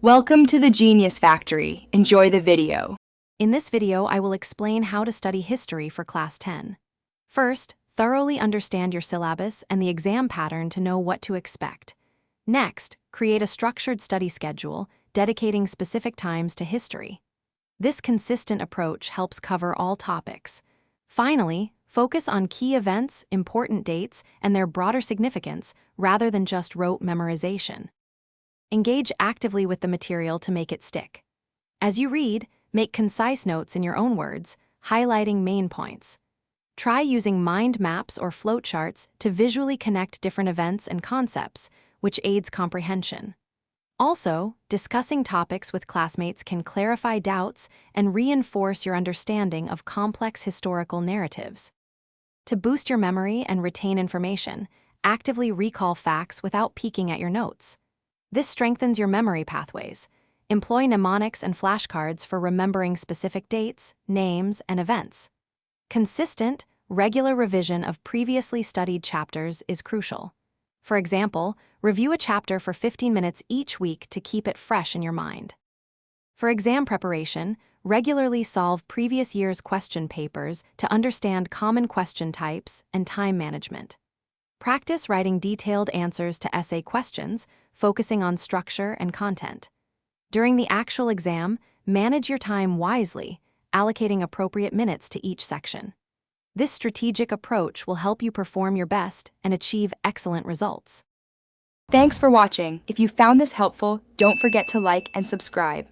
Welcome to the Genius Factory. Enjoy the video. In this video, I will explain how to study history for Class 10. First, thoroughly understand your syllabus and the exam pattern to know what to expect. Next, create a structured study schedule, dedicating specific times to history. This consistent approach helps cover all topics. Finally, focus on key events, important dates, and their broader significance, rather than just rote memorization. Engage actively with the material to make it stick. As you read, make concise notes in your own words, highlighting main points. Try using mind maps or flowcharts to visually connect different events and concepts, which aids comprehension. Also, discussing topics with classmates can clarify doubts and reinforce your understanding of complex historical narratives. To boost your memory and retain information, actively recall facts without peeking at your notes. This strengthens your memory pathways. Employ mnemonics and flashcards for remembering specific dates, names, and events. Consistent, regular revision of previously studied chapters is crucial. For example, review a chapter for 15 minutes each week to keep it fresh in your mind. For exam preparation, regularly solve previous year's question papers to understand common question types and time management. Practice writing detailed answers to essay questions, focusing on structure and content. During the actual exam, manage your time wisely, allocating appropriate minutes to each section. This strategic approach will help you perform your best and achieve excellent results. Thanks for watching. If you found this helpful, don't forget to like and subscribe.